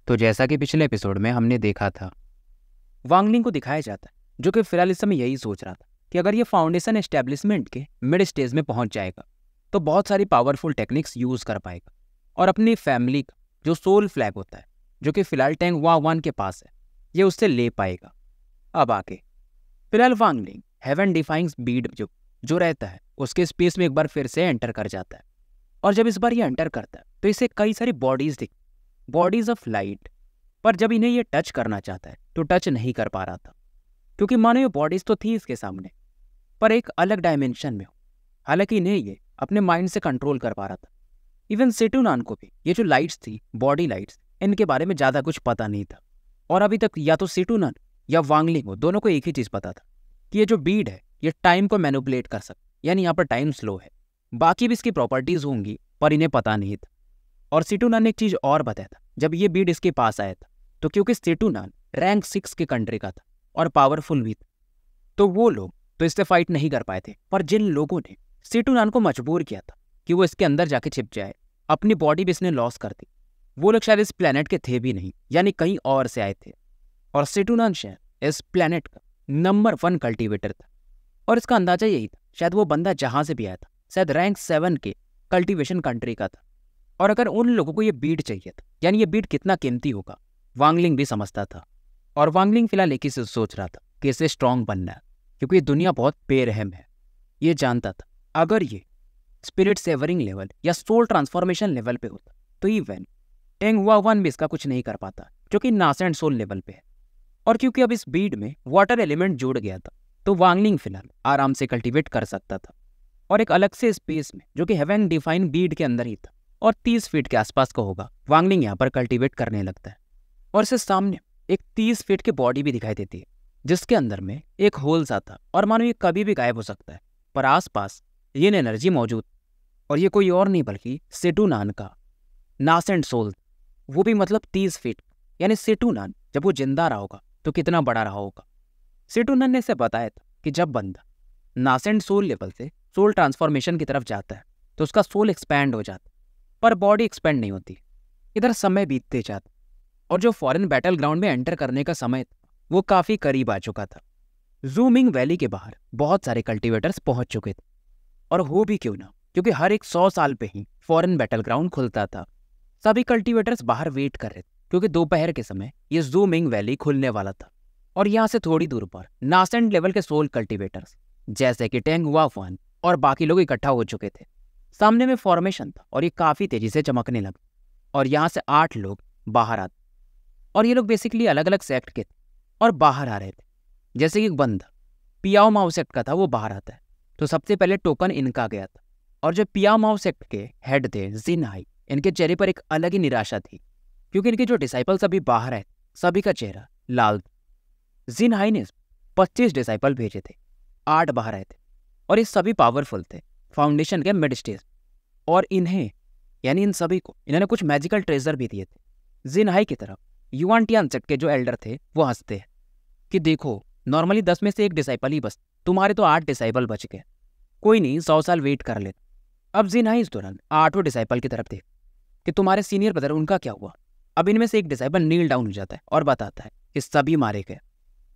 तो जैसा कि पिछले एपिसोड में हमने देखा था, वांगलिंग को दिखाया जाता है जो कि फिलहाल इस समय यही सोच रहा था कि अगर ये फाउंडेशन एस्टेब्लिशमेंट के मिड स्टेज में पहुंच जाएगा तो बहुत सारी पावरफुल टेक्निक्स यूज कर पाएगा और अपनी फैमिली का जो सोल फ्लैग होता है जो कि फिलहाल टैंग वा1 के पास है, ये उससे ले पाएगा। अब आगे फिलहाल वांगलिंग हेवन डिफाइंग बीड जो रहता है उसके स्पेस में एक बार फिर से एंटर कर जाता है और जब इस बार ये एंटर करता है तो इसे कई सारी बॉडीज दिखती, बॉडीज ऑफ लाइट। पर जब इन्हें ये टच करना चाहता है तो टच नहीं कर पा रहा था क्योंकि मानो ये बॉडीज तो थी इसके सामने पर एक अलग डायमेंशन में हो। हालांकि इन्हें ये अपने माइंड से कंट्रोल कर पा रहा था। इवन सेटुनान को भी ये जो लाइट्स थी, बॉडी लाइट्स, इनके बारे में ज़्यादा कुछ पता नहीं था। और अभी तक या तो सेटुनान या वांगलिंग हो, दोनों को एक ही चीज़ पता था कि ये जो बीड है ये टाइम को मैनिपुलेट कर सकता, यानी यहाँ पर टाइम स्लो है। बाकी भी इसकी प्रॉपर्टीज़ होंगी पर इन्हें पता नहीं था। और सेटुनान ने एक चीज़ और बताया था जब ये बीड इसके पास आया था, तो क्योंकि सेटुनान रैंक 6 के कंट्री का था और पावरफुल भी था, तो वो लोग तो इससे फाइट नहीं कर पाए थे। पर जिन लोगों ने सेटुनान को मजबूर किया था कि वो इसके अंदर जाके छिप जाए, अपनी बॉडी भी इसने लॉस कर दी, वो लोग शायद इस प्लेनेट के थे भी नहीं, यानी कहीं और से आए थे। और सेटुनान शायद इस प्लेनेट का नंबर 1 कल्टिवेटर था और इसका अंदाजा यही था, शायद वो बंदा जहां से भी आया था शायद रैंक 7 के कल्टिवेशन कंट्री का था। और अगर उन लोगों को ये बीड चाहिए था, यानी ये बीड कितना कीमती होगा, वांगलिंग भी समझता था। और वांगलिंग फिलहाल एक ही से सोच रहा था कि इसे स्ट्रांग बनना है क्योंकि ये दुनिया बहुत बेरहम है। ये जानता था अगर ये स्पिरिट सेवरिंग लेवल या सोल ट्रांसफॉर्मेशन लेवल पे होता तो इवन टैंग वा1 भी इसका कुछ नहीं कर पाता जो कि नासेंट सोल लेवल पे है। और क्योंकि अब इस बीड में वाटर एलिमेंट जुड़ गया था तो वांगलिंग फिलहाल आराम से कल्टीवेट कर सकता था और एक अलग से स्पेस में जो कि हेवन डिफाइन बीड के अंदर ही था और 30 फीट के आसपास का होगा, वांगलिंग यहाँ पर कल्टीवेट करने लगता है। और इससे सामने एक 30 फीट की बॉडी भी दिखाई देती है जिसके अंदर में एक होल सा था और मानो ये कभी भी गायब हो सकता है, पर आसपास ये एनर्जी मौजूद। और ये कोई और नहीं बल्कि सेटुनान का नासेंट सोल, वो भी मतलब 30 फीट। यानी सेटुनान जब वो जिंदा रहा होगा तो कितना बड़ा रहा होगा। सेटुनान ने इसे बताया था कि जब बंदा नासेंट सोल लेवल से सोल ट्रांसफॉर्मेशन की तरफ जाता है तो उसका सोल एक्सपैंड हो जाता, पर बॉडी एक्सपेंड नहीं होती। इधर समय बीतते जाता और जो फॉरेन बैटल ग्राउंड में एंटर करने का समय था वो काफी करीब आ चुका था। जूमिंग वैली के बाहर बहुत सारे कल्टीवेटर्स पहुंच चुके थे और हो भी क्यों ना, क्योंकि हर एक 100 साल पे ही फॉरेन बैटल ग्राउंड खुलता था। सभी कल्टीवेटर्स बाहर वेट कर रहे थे क्योंकि दोपहर के समय ये जूमिंग वैली खुलने वाला था। और यहाँ से थोड़ी दूर पर नासेंट लेवल के सोल कल्टीवेटर्स जैसे कि टैंग वा1 और बाकी लोग इकट्ठा हो चुके थे। सामने में फॉर्मेशन था और ये काफी तेजी से चमकने लगा और यहाँ से 8 लोग बाहर आते और ये लोग बेसिकली अलग अलग सेक्ट के थे और बाहर आ रहे थे। जैसे कि एक बंदा पियाओ माओ सेक्ट का था, वो बाहर आता है तो सबसे पहले टोकन इनका गया था। और जो पियाओ माओ सेक्ट के हेड थे जिन हाई, इनके चेहरे पर एक अलग ही निराशा थी क्योंकि इनके जो डिसाइपल्स अभी बाहर आए सभी का चेहरा लाल था। जिन हाई ने 25 डिसाइपल भेजे थे, 8 बाहर आए थे और ये सभी पावरफुल थे फाउंडेशन के मिड स्टेज। और इन्हें यानी इन सभी को इन्होंने कुछ मैजिकल ट्रेजर भी दिए थे। जिन हाई की तरफ युआनटियान सेक्ट के जो एल्डर थे वो हंसते हैं कि देखो, नॉर्मली 10 में से एक डिसाइपल ही बस, तुम्हारे तो 8 डिसाइपल बच गए, कोई नहीं 100 साल वेट कर ले। अब जिन हाई इस दौरान 8वें डिसाइपल की तरफ देख कि तुम्हारे सीनियर ब्रदर उनका क्या हुआ। अब इनमें से एक डिसाइपल नील डाउन हो जाता है और बताता है कि सभी मारे गए।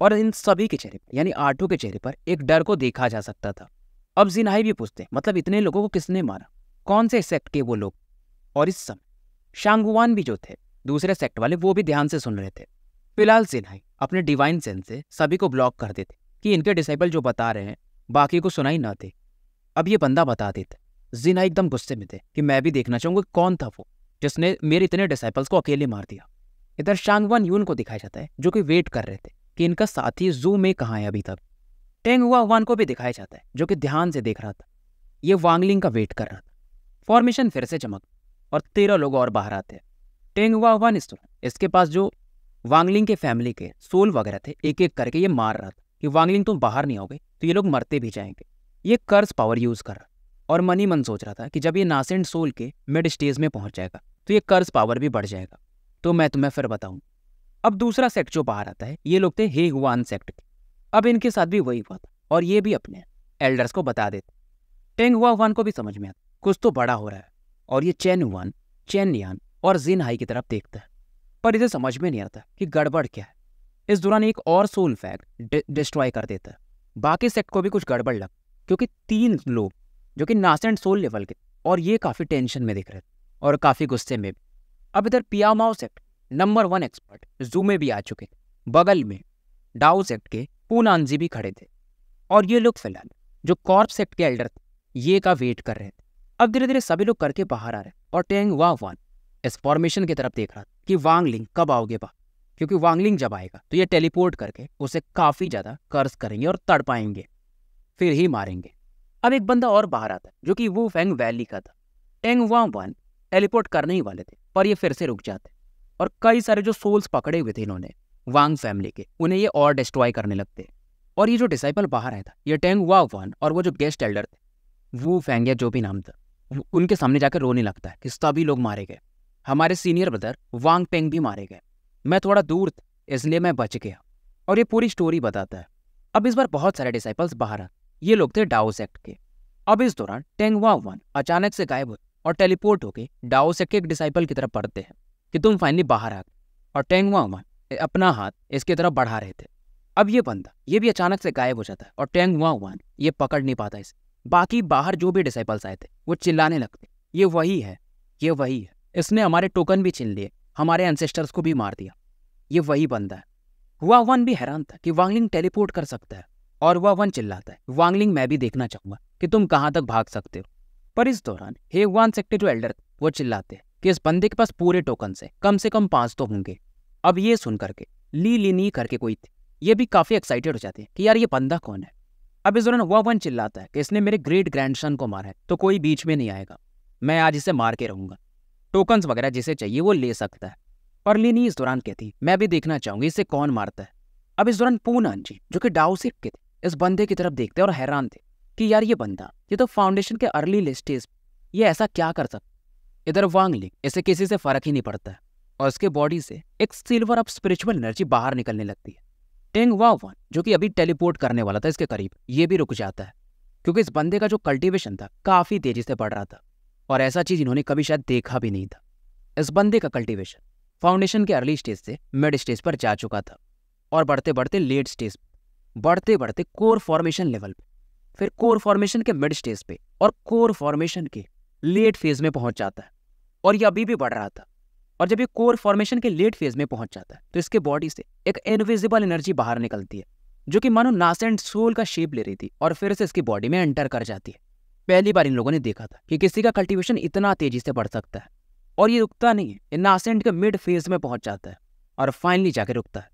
और इन सभी के चेहरे पर यानी 8 के चेहरे पर एक डर को देखा जा सकता था। अब जिन हाई भी पूछते मतलब इतने लोगों को किसने मारा, कौन से सेक्ट के वो लोग। और इस समय शांगुआन भी जो थे दूसरे सेक्ट वाले, वो भी ध्यान से सुन रहे थे। फिलहाल जिन हाई अपने डिवाइन सेंस से सभी को ब्लॉक कर देते कि इनके डिसाइपल जो बता रहे हैं बाकी को सुनाई ना दे। अब ये बंदा बता देता। जिन हाई एकदम गुस्से में थे कि मैं भी देखना चाहूंगा कौन था वो जिसने मेरे इतने डिसाइपल्स को अकेले मार दिया। इधर शांगवान यून को दिखाया जाता है जो कि वेट कर रहे थे कि इनका साथी जू में कहाँ है अभी तक। टैंग वा1 को भी दिखाया जाता है जो कि ध्यान से देख रहा था, ये वांगलिंग का वेट कर रहा था। फॉर्मेशन फिर से चमक और 13 लोग और बाहर आते हैं। टैंग वा1 इसके पास जो वांगलिंग के फैमिली के सोल वगैरह थे एक एक करके ये मार रहा था कि वांगलिंग तुम बाहर नहीं आओगे तो ये लोग मरते भी जाएंगे। ये कर्स पावर यूज कर रहा और मन ही मन सोच रहा था कि जब ये नासेंट सोल के मिड स्टेज में पहुंच जाएगा तो ये कर्स पावर भी बढ़ जाएगा, तो मैं तुम्हें फिर बताऊं। अब दूसरा सेक्ट जो बाहर आता है ये लोग थे हे हुआन सेक्ट के। अब इनके साथ भी वही हुआ था और ये भी अपने एल्डर्स को बता देते। टैंग वा1 को भी समझ में आता कुछ तो बड़ा हो रहा है और ये चेन हुआन, चेन लियान और जिन हाई की तरफ देखता है पर इसे समझ में नहीं आता कि गड़बड़ क्या है। इस दौरान एक और सोल फैग डिस्ट्रॉय कर देता है। बाकी सेक्ट को भी कुछ गड़बड़ लग, क्योंकि 3 लोग जो कि नासेंट सोल लेवल के और ये काफ़ी टेंशन में दिख रहे थे और काफ़ी गुस्से में भी। अब इधर पियामाओ सेक्ट नंबर 1 एक्सपर्ट जू में भी आ चुके थे। बगल में डाओ सेक्ट के पूनांजी भी खड़े थे और ये लोग फिलहाल जो कॉर्प सेक्ट के एल्डर थे ये का वेट कर रहे थे। अब धीरे धीरे सभी लोग करके बाहर आ रहे और टेंग वांग इस फॉर्मेशन की तरफ देख रहा था कि वांगलिंग कब आओगे बाहर, क्योंकि वांगलिंग जब आएगा तो ये टेलीपोर्ट करके उसे काफ़ी ज़्यादा कर्स करेंगे और तड़पाएंगे, फिर ही मारेंगे। अब एक बंदा और बाहर आता है जो कि वो फेंग वैली का था। टेंग वांग टेलीपोर्ट करने ही वाले थे पर ये फिर से रुक जाते और कई सारे जो सोल्स पकड़े हुए थे इन्होंने वांग फैमिली के, उन्हें ये और डिस्ट्रॉय करने लगते। और ये जो डिसाइपल बाहर आया था ये टेंग वांग और वो जो गेस्ट एल्डर थे वो फेंग या जो भी नाम था, उनके सामने जाकर रोने लगता है कि सभी लोग मारे गए, हमारे सीनियर ब्रदर वांग पेंग भी मारे गए, मैं थोड़ा दूर था इसलिए मैं बच गया। और ये पूरी स्टोरी बताता है। अब इस बार बहुत सारे डिसाइपल्स बाहर आ, ये लोग थे डाओ सेक्ट के। अब इस दौरान टेंग वांग अचानक से गायब हो और टेलीपोर्ट होके डाओ सेक्ट के एक डिसाइपल की तरफ बढ़ते हैं कि तुम फाइनली बाहर आ गए, और टेंग वांग अपना हाथ इसकी तरफ बढ़ा रहे थे। अब ये बंदा ये भी अचानक से गायब हो जाता है और टेंग वांग ये पकड़ नहीं पाता इसे। बाकी बाहर जो भी डिसाइपल्स आए थे वो चिल्लाने लगते, ये वही है, ये वही है, इसने हमारे टोकन भी छीन लिए, हमारे एंसेस्टर्स को भी मार दिया, ये वही बंदा है। वांग भी हैरान था कि वांगलिंग टेलीपोर्ट कर सकता है और वांग चिल्लाता है, वांगलिंग मैं भी देखना चाहूंगा कि तुम कहाँ तक भाग सकते हो। पर इस दौरान हेगवान सेक्ट के जो एल्डर वो चिल्लाते हैं कि इस बंदे के पास पूरे टोकन से कम 5 तो होंगे। अब ये सुन करके ली लिनी करके कोई थी, ये भी काफी एक्साइटेड हो जाते हैं कि यार ये बंदा कौन है। अब इस दौरान वांग चिल्लाता है कि इसने मेरे ग्रेट ग्रैंडसन को मारा है तो कोई बीच में नहीं आएगा, मैं आज इसे मार के रहूंगा, टोकन्स वगैरह जिसे चाहिए वो ले सकता है। और लिनी इस दौरान कहती मैं भी देखना चाहूंगी इसे कौन मारता है। अब इस दौरान पूनांजी जो कि डाओ सेक्ट के थे इस बंदे की तरफ देखते और हैरान थे कि यार ये बंदा ये तो फाउंडेशन के अर्ली स्टेज ये ऐसा क्या कर सकता। इधर वांगलिंग इसे किसी से फर्क ही नहीं पड़ता है और उसके बॉडी से एक सिल्वर अप स्पिरिचुअल एनर्जी बाहर निकलने लगती है। टेंग वांग जो कि अभी टेलीपोर्ट करने वाला था इसके करीब, ये भी रुक जाता है क्योंकि इस बंदे का जो कल्टीवेशन था काफी तेजी से बढ़ रहा था और ऐसा चीज इन्होंने कभी शायद देखा भी नहीं था। इस बंदे का कल्टीवेशन फाउंडेशन के अर्ली स्टेज से मिड स्टेज पर जा चुका था और बढ़ते बढ़ते लेट स्टेज, बढ़ते बढ़ते कोर फॉर्मेशन लेवल पे, फिर कोर फॉर्मेशन के मिड स्टेज पे और कोर फॉर्मेशन के लेट फेज में पहुंच जाता है। और ये अभी भी बढ़ रहा था और जब ये कोर फॉर्मेशन के लेट फेज में पहुंच जाता है तो इसके बॉडी से एक इनविजिबल एनर्जी बाहर निकलती है जो कि मानो नासेंट सोल का शेप ले रही थी और फिर से इसकी बॉडी में एंटर कर जाती है। पहली बार इन लोगों ने देखा था कि किसी का कल्टीवेशन इतना तेजी से बढ़ सकता है और ये रुकता नहीं है, ये नासेंट के मिड फेज में पहुंच जाता है और फाइनली जाके रुकता है।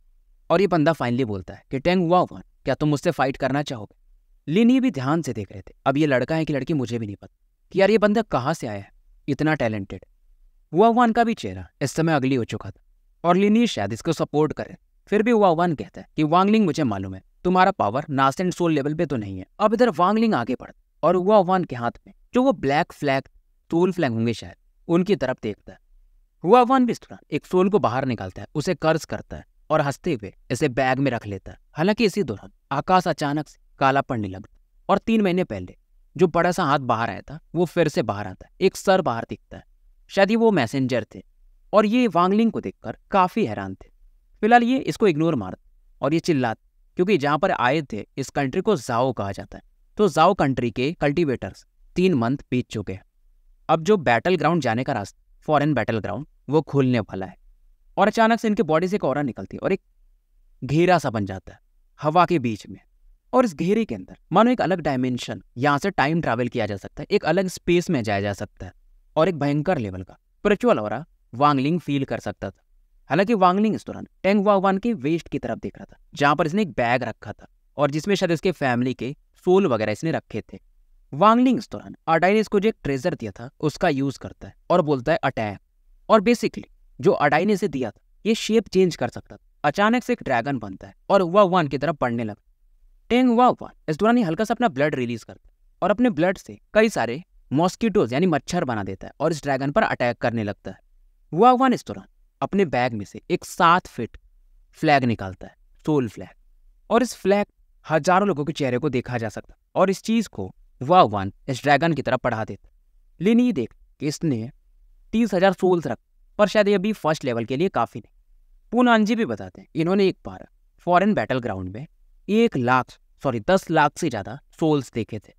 और ये बंदा फाइनली बोलता है कि टेंग वांग क्या तुम मुझसे फाइट करना चाहोगे। लिनी भी ध्यान से देख रहे थे, अब ये लड़का है कि लड़की मुझे भी नहीं पता कि यार ये बंदा कहाँ से आया है इतना टैलेंटेड। वांग का भी चेहरा इस समय अगली हो चुका था और लिनी शायद इसको सपोर्ट करे, फिर भी वांग कहता है कि वांगलिंग मुझे मालूम है तुम्हारा पावर नासेंट सोल लेवल पे तो नहीं है। अब इधर वांगलिंग आगे बढ़ता और वांग के हाथ में जो वो ब्लैक फ्लैग सोल फ्लैग होंगे शायद उनकी तरफ देखता है। वांग भी इस तरह एक सोल को बाहर निकालता है, उसे कर्ज करता है और हंसते हुए इसे बैग में रख लेता है। हालांकि इसी दौरान आकाश अचानक से काला पड़ने लगता और 3 महीने पहले जो बड़ा सा हाथ बाहर आया था वो फिर से बाहर आता है, एक सर बाहर दिखता है, शायद ये वो मैसेंजर थे और ये वांगलिंग को देखकर काफी हैरान थे। फिलहाल ये इसको इग्नोर मारते और ये चिल्लाते क्योंकि जहां पर आए थे इस कंट्री को जाओ कहा जाता है, तो जाओ कंट्री के कल्टीवेटर्स 3 मंथ बीत चुके हैं। अब जो बैटल ग्राउंड जाने का रास्ता फॉरेन बैटल ग्राउंड वो खुलने वाला है और अचानक से इनके बॉडी से एक ऑरा निकलती है और एक घेरा सा बन जाता है हवा के बीच में और इस घेरे के अंदर मानो एक अलग डायमेंशन, यहाँ से टाइम ट्रैवल किया जा सकता है, एक अलग स्पेस में जाया जा सकता है और एक भयंकर लेवल का स्पिरिचुअल ऑरा वांगलिंग फील कर सकता था। हालांकि वांगलिंग इस दौरान टेंग वांग के वेस्ट की तरफ देख रहा था जहां पर इसने एक बैग रखा था और जिसमें शायद इसके फैमिली के सोल वगैरह इसने रखे थे। वांगलिंग इस दौरान अडाइनिस को जो एक ट्रेजर दिया था उसका यूज करता है और बोलता है अटैक, और बेसिकली जो अडाइनिस से दिया था ये शेप चेंज कर सकता था। अचानक से एक ड्रैगन बनता है और वांग की तरफ बढ़ने लगा। टेंग वांग इस दौरान ये हल्का सा अपना ब्लड रिलीज करता है और अपने ब्लड से कई सारे मॉस्किटोज यानी मच्छर बना देता है और इस ड्रैगन पर अटैक करने लगता है। वांग इस दौरान अपने बैग में से एक 7 फीट फ्लैग निकालता है, सोल फ्लैग, और इस फ्लैग हजारों लोगों के चेहरे को देखा जा सकता और इस चीज को वांग इस ड्रैगन की तरफ बढ़ा देता। लिनी देख कि इसने 30,000 सोल्स रख, पर शायद ये अभी फर्स्ट लेवल के लिए काफी नहीं, पूनांजी भी बताते हैं इन्होंने एक बार फॉरेन बैटल ग्राउंड में 10 लाख से ज़्यादा सोल्स देखे थे,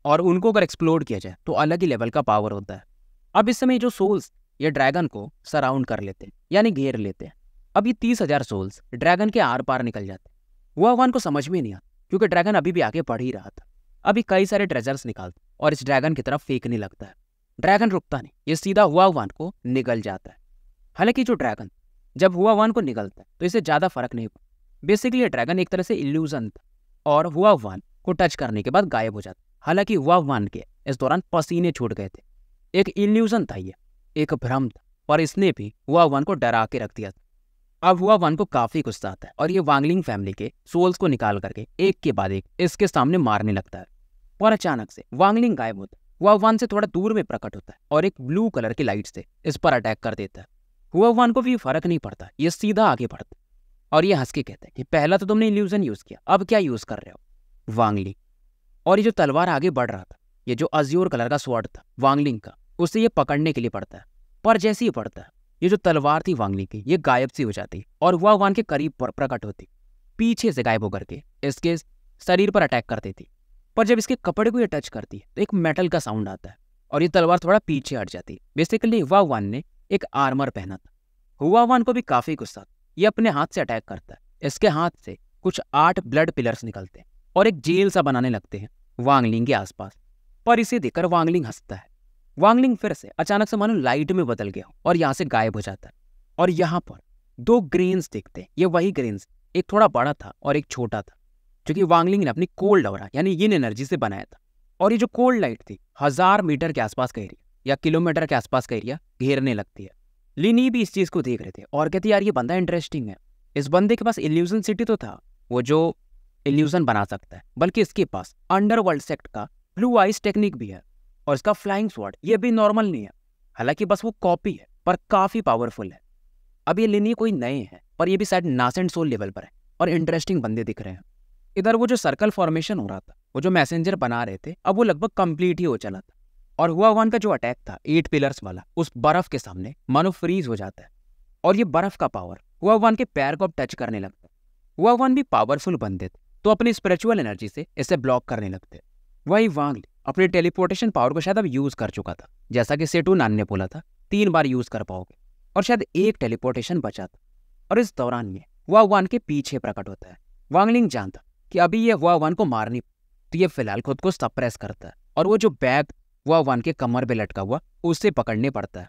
और उनको अगर एक्सप्लोर किया जाए तो अलग ही लेवल का पावर होता है। अब इस समय जो सोल्स ये ड्रैगन को सराउंड कर लेते हैं, यानी घेर लेते हैं। अब ये 30,000 सोल्स ड्रैगन के आर पार निकल जाते हैं। हुआवान को समझ में नहीं आता, क्योंकि ड्रैगन अभी भी आगे बढ़ ही रहा था। अभी कई सारे ट्रेजर्स निकालते और इस ड्रैगन की तरफ फेंकने लगता है। ड्रैगन रुकता नहीं, ये सीधा हुआवान को निगल जाता है। हालांकि जो ड्रैगन जब हुआवान को निगलता है तो इसे ज़्यादा फर्क नहीं पड़ा। बेसिकली ये ड्रैगन एक तरह से इल्यूजन था, और हुआवान को टच करने के बाद गायब हो जाता। हालांकि हुआवान के इस दौरान पसीने छूट गए थे। एक इल्यूजन था ये, एक भ्रम था, पर इसने भी हुआवान को डरा के रख दिया था। अब हुआवान को काफी गुस्सा आता है और ये वांगलिंग फैमिली के सोल्स को निकाल करके एक के बाद एक इसके सामने मारने लगता है। और अचानक से वांगलिंग गायब होता है। हुआवान से थोड़ा दूर में प्रकट होता है और एक ब्लू कलर की लाइट से इस पर अटैक कर देता है। हुआवान को भी फर्क नहीं पड़ता, ये सीधा आगे बढ़ता है और ये हंस के कहते हैं कि पहला तो तुमने इल्यूजन यूज किया, अब क्या यूज कर रहे हो वांगलिंग। और ये जो तलवार आगे बढ़ रहा था, ये जो अज्योर कलर का स्वॉर्ड था वांगलिंग का, उसे ये पकड़ने के लिए पड़ता है। पर जैसे ही पड़ता है, ये जो तलवार थी वांगलिंग की, ये गायब सी हो जाती और हुआवान के करीब प्रकट होती, पीछे से गायब होकर के इसके शरीर पर अटैक करती थी। पर जब इसके कपड़े को ये टच करती है तो एक मेटल का साउंड आता है और ये तलवार थोड़ा पीछे हट जाती है। बेसिकली हुआवान ने एक आर्मर पहना था। हुआवान को भी काफी गुस्सा था। ये अपने हाथ से अटैक करता है। इसके हाथ से कुछ 8 ब्लड पिलर्स निकलते हैं और एक जेल सा बनाने लगते हैं वांगलिंग के आसपास। पर इसे देखकर वांगलिंग हंसता है। वांगलिंग फिर से अचानक से मानो लाइट में बदल गया और यहाँ से गायब हो जाता है। और यहाँ पर 2 ग्रेन्स दिखते हैं। ये वही ग्रेन्स, एक थोड़ा बड़ा था और एक छोटा था, जो कि वांगलिंग ने अपनी कोल्ड ऑरा यानी यिन एनर्जी से बनाया था। और ये जो कोल्ड लाइट थी 1000 मीटर के आसपास का एरिया या किलोमीटर के आसपास का एरिया घेरने लगती है। लिनी भी इस चीज को देख रहे थे और कहते यार ये बंदा इंटरेस्टिंग है। इस बंदे के पास इल्यूजन सिटी तो था, वो जो इल्यूजन बना सकता है, बल्कि इसके पास अंडरवर्ल्ड सेक्ट का ब्लू आइस टेक्निक भी है और इसका फ्लाइंग स्वॉर्ड ये भी नॉर्मल नहीं है। हालांकि बस वो कॉपी है पर काफी पावरफुल है। अब ये लिनी कोई नए हैं, पर ये भी शायद नासेंट सोल लेवल पर है और इंटरेस्टिंग बंदे दिख रहे हैं। इधर वो जो सर्कल फॉर्मेशन हो रहा था, वो जो मैसेंजर बना रहे थे, अब वो लगभग कंप्लीट ही हो चला था। और हुआवान का जो अटैक था 8 पिलर्स वाला, उस बर्फ के सामने मानो फ्रीज हो जाता है और ये बर्फ का पावर हुआवान के पैर को अब टच करने लगता है। हुआवान भी पावरफुल बंदे थे तो अपनी स्पिरिचुअल एनर्जी से इसे ब्लॉक करने लगते। वही वांग अपने टेलीपोर्टेशन पावर को शायद अब यूज कर चुका था। जैसा कि सेटू नान ने बोला था 3 बार यूज कर पाओगे, और शायद एक टेलीपोर्टेशन बचा था। और इस दौरान ये हुआवान के पीछे प्रकट होता है। वांगलिंग जानता कि अभी ये हुआवान को मारनी, तो ये फिलहाल खुद को सप्रेस करता है और वो जो बैग हुआवान के कमर पे लटका हुआ उससे पकड़ने पड़ता है।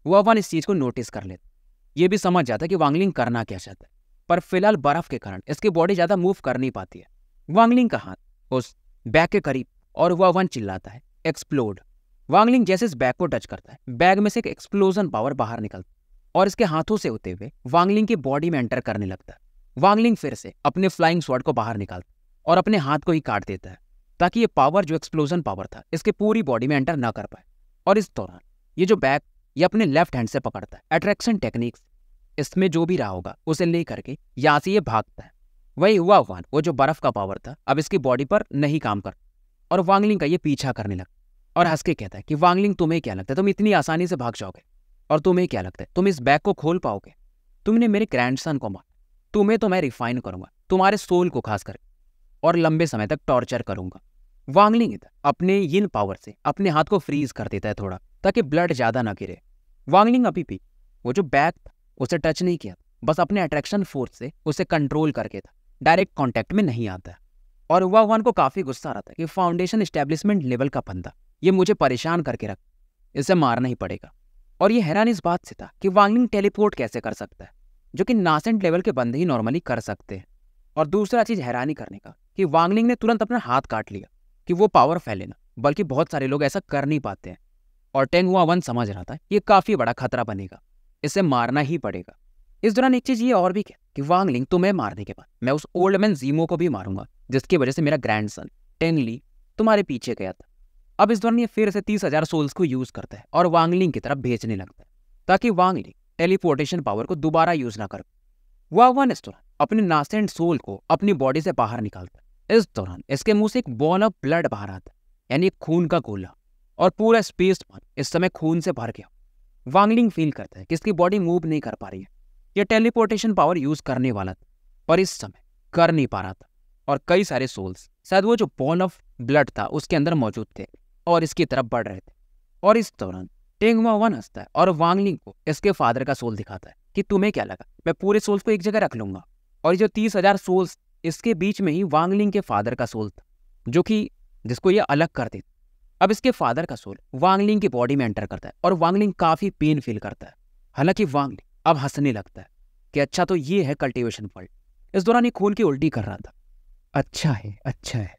हुआवान इस चीज को नोटिस कर लेता, ये भी समझ जाता कि वांगलिंग करना क्या चाहता है, पर फिलहाल बर्फ के कारण इसकी बॉडी ज्यादा मूव कर नहीं पाती है। वांगलिंग का हाथ उस बैग के करीब और हुआवान चिल्लाता है एक्सप्लोड। वांगलिंग जैसे इस बैग को टच करता है, बैग में से एक एक्सप्लोजन पावर बाहर निकलता और इसके हाथों से होते हुए वांगलिंग की बॉडी में एंटर करने लगता है। वांगलिंग फिर से अपने फ्लाइंग स्वॉर्ड को बाहर निकालता और अपने हाथ को ही काट देता है, ताकि ये पावर जो एक्सप्लोजन पावर था इसके पूरी बॉडी में एंटर ना कर पाए। और इस दौरान ये जो बैग ये अपने लेफ्ट हैंड से पकड़ता है अट्रैक्शन टेक्निक्स, इसमें जो भी रहा होगा उसे ले करके यहाँ से ये भागता है। वही हुआवान वो जो बर्फ का पावर था अब इसकी बॉडी पर नहीं काम कर और वांगलिंग का ये पीछा करने लगता और हंस के कहता है कि वांगलिंग तुम्हें क्या लगता है तुम इतनी आसानी से भाग जाओगे, और तुम्हें क्या लगता है तुम इस बैग को खोल पाओगे? तुमने मेरे ग्रैंडसन को मारा, तुम्हें तो मैं रिफाइन करूंगा, तुम्हारे सोल को खास करके, और लंबे समय तक टॉर्चर करूंगा। वांगलिंग अपने यिन पावर से अपने हाथ को फ्रीज कर देता है थोड़ा, ताकि ब्लड ज्यादा ना गिरे। वांगलिंग अभी भी वो जो बैग था उसे टच नहीं किया, बस अपने अट्रैक्शन फोर्स से उसे कंट्रोल करके था, डायरेक्ट कांटेक्ट में नहीं आता है। और हुआवान को काफी गुस्सा आ रहा था कि फाउंडेशन एस्टेब्लिशमेंट लेवल का बंदा ये मुझे परेशान करके रख, इसे मारना ही पड़ेगा। और ये हैरान इस बात से था कि वांगलिंग टेलीपोर्ट कैसे कर सकता है, जो कि नासेंट लेवल के बंदे ही नॉर्मली कर सकते हैं। और दूसरा चीज हैरानी करने का कि वांगलिंग ने तुरंत अपना हाथ काट लिया कि वो पावर फैले ना, बल्कि बहुत सारे लोग ऐसा कर नहीं पाते हैं। और टेंग हुआवान समझ रहा था ये काफी बड़ा खतरा बनेगा, इसे मारना ही पड़ेगा। इस दौरान एक चीज ये और भी क्या कि वांगलिंग तुम्हें मारने के बाद मैं उस ओल्ड मैन जीमो को भी मारूंगा, जिसकी वजह से मेरा ग्रैंडसन टेंगली तुम्हारे पीछे गया था। अब इस दौरान ये फिर से 30,000 सोल्स को यूज करता है और वांगलिंग की तरफ भेजने लगता है, ताकि वांगलिंग टेलीपोर्टेशन पावर को दोबारा यूज ना कर। हुआवान इस दौरान अपने नासेंट सोल को अपनी बॉडी से बाहर निकालता है। इस दौरान इसके मुंह से एक बॉल ऑफ ब्लड बाहर आता है, यानी एक खून का गोला, और पूरा स्पेस इस समय खून से भर गया। वांगलिंग फील करता है कि इसकी बॉडी मूव नहीं कर पा रही है, ये टेलीपोर्टेशन पावर यूज करने वाला था, पर इस समय कर नहीं पा रहा था। और कई सारे सोल्स शायद वो जो बॉल ऑफ ब्लड था उसके अंदर मौजूद थे और इसकी तरफ बढ़ रहे थे। और इस दौरान टेंगवा वन हंसता है और वांगलिंग को इसके फादर का सोल दिखाता है कि तुम्हें क्या लगा मैं पूरे सोल्स को एक जगह रख लूंगा। और ये जो 30,000 सोल्स, इसके बीच में ही वांगलिंग के फादर का सोल था, जो कि जिसको ये अलग कर देता। अब इसके फादर का सोल वांगलिंग की बॉडी में एंटर करता है और वांगलिंग काफी पेन फील करता है। हालांकि वांगलिंग अब हंसने लगता है कि अच्छा तो ये है कल्टीवेशन वर्ल्ड। इस दौरान ये खून की उल्टी कर रहा था। अच्छा है, अच्छा है।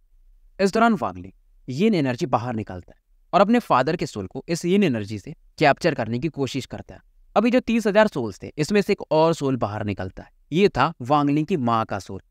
इस दौरान वांगलिंग यिन एनर्जी बाहर निकालता है और अपने फादर के सोल को इस यिन एनर्जी से कैप्चर करने की कोशिश करता है। अभी जो 30,000 सोल्स थे इसमें से एक और सोल बाहर निकलता है। ये था वांगलिंग की माँ का सोल।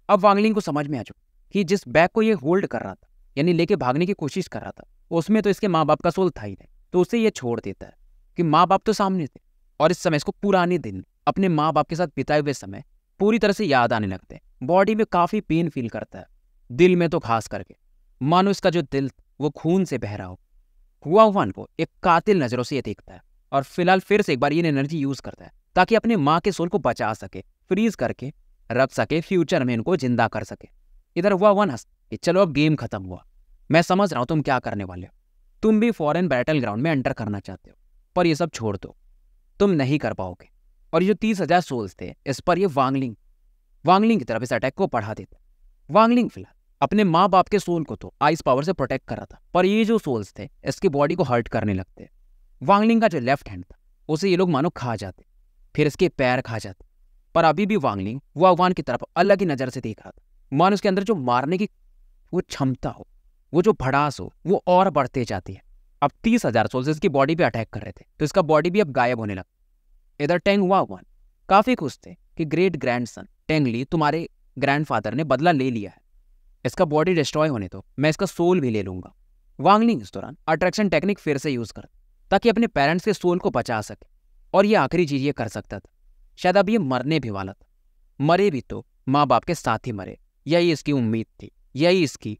अब वांगलिंग को समझ में आ चुका कि जिस बैग को ये होल्ड कर रहा था, यानी लेके भागने की कोशिश कर रहा था, उसमें तो इसके माँ बाप का सोल था ही नहीं। तो उसे ये छोड़ देता है कि माँ बाप तो सामने थे और इस समय इसको पुराने दिन अपने माँ बाप के साथ बिताए हुए समय पूरी तरह से याद आने लगते हैं। बॉडी में काफी पेन फील करता है, दिल में तो खास करके मानो इसका जो दिल वो खून से बह रहा हो। हुआ वन को एक कातिल नजरों से ये देखता है और फिलहाल फिर से एक बार ये एनर्जी यूज करता है ताकि अपने माँ के सोल को बचा सके, फ्रीज करके रख सके, फ्यूचर में इनको जिंदा कर सके। इधर हुआ वन हंस कि चलो अब गेम खत्म हुआ, मैं समझ रहा हूं तुम क्या करने वाले हो। तुम भी फॉरेन बैटल ग्राउंड में एंटर करना चाहते हो, पर ये सब छोड़ दो, तुम नहीं कर पाओगे। और ये जो 30,000 सोल्स थे इस पर ये वांगलिंग की तरफ इस अटैक को बढ़ा देता। वांगलिंग फिलहाल अपने माँ बाप के सोल को तो आइस पावर से प्रोटेक्ट कर रहा था, पर ये जो सोल्स थे इसकी बॉडी को हर्ट करने लगते। वांगलिंग का जो लेफ्ट हैंड था उसे ये लोग मानो खा जाते, फिर इसके पैर खा जाते। पर अभी भी वांगलिंग वान की तरफ अलग ही नजर से देख रहा था, मानो उसके अंदर जो मारने की वो क्षमता हो, वो जो भड़ास हो, वो और बढ़ते जाती है। अब 30,000 सोल्स इसकी बॉडी पे अटैक कर रहे थे तो इसका बॉडी भी अब गायब होने लगा। इधर टेंग वन काफी खुश थे कि ग्रेट ग्रैंडसन टेंग ली, तुम्हारे ग्रैंडफादर ने बदला ले लिया है, इसका बॉडी डिस्ट्रॉय होने तो मैं इसका सोल भी ले लूंगा। वांगलिंग इस दौरान अट्रैक्शन टेक्निक फिर से यूज कर ताकि अपने पेरेंट्स के सोल को बचा सके, और ये आखिरी चीज ये कर सकता था। शायद अब ये मरने भी वाला था, मरे भी तो माँ बाप के साथ ही मरे, यही इसकी उम्मीद थी, यही इसकी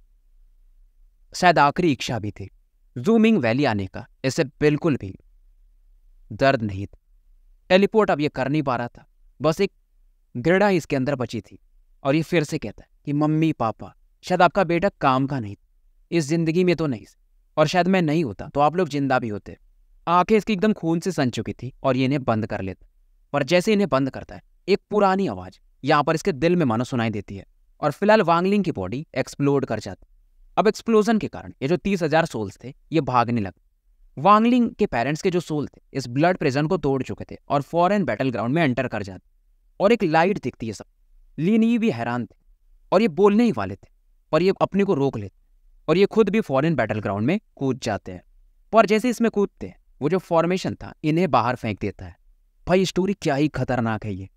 शायद आखिरी इच्छा भी थी। जूमिंग वैली आने का इसे बिल्कुल भी दर्द नहीं था। टेलीपोर्ट अब ये कर नहीं पा रहा था, बस एक घृणा इसके अंदर बची थी। और ये फिर से कहता है कि मम्मी पापा, शायद आपका बेटा काम का नहीं, इस जिंदगी में तो नहीं, और शायद मैं नहीं होता तो आप लोग जिंदा भी होते। आंखें इसकी एकदम खून से सन चुकी थी और ये इन्हें बंद कर लेता। पर जैसे इन्हें बंद करता है एक पुरानी आवाज यहाँ पर इसके दिल में मानो सुनाई देती है और फिलहाल वांगलिंग की बॉडी एक्सप्लोड कर जाती। अब एक्सप्लोजन के कारण ये जो 30,000 सोल्स थे ये भागने लगे। वांगलिंग के पेरेंट्स के जो सोल थे इस ब्लड प्रिजन को तोड़ चुके थे और फॉरेन बैटल ग्राउंड में एंटर कर जाते और एक लाइट दिखती है। सब लीनी भी हैरान थे और ये बोलने ही वाले थे, पर ये अपने को रोक लेते और ये खुद भी फॉरेन बैटल ग्राउंड में कूद जाते हैं। पर जैसे इसमें कूदते हैं वो जो फॉर्मेशन था इन्हें बाहर फेंक देता है। भाई स्टोरी क्या ही खतरनाक है ये।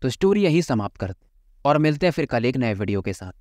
तो स्टोरी यही समाप्त करते और मिलते हैं फिर कल एक नए वीडियो के साथ।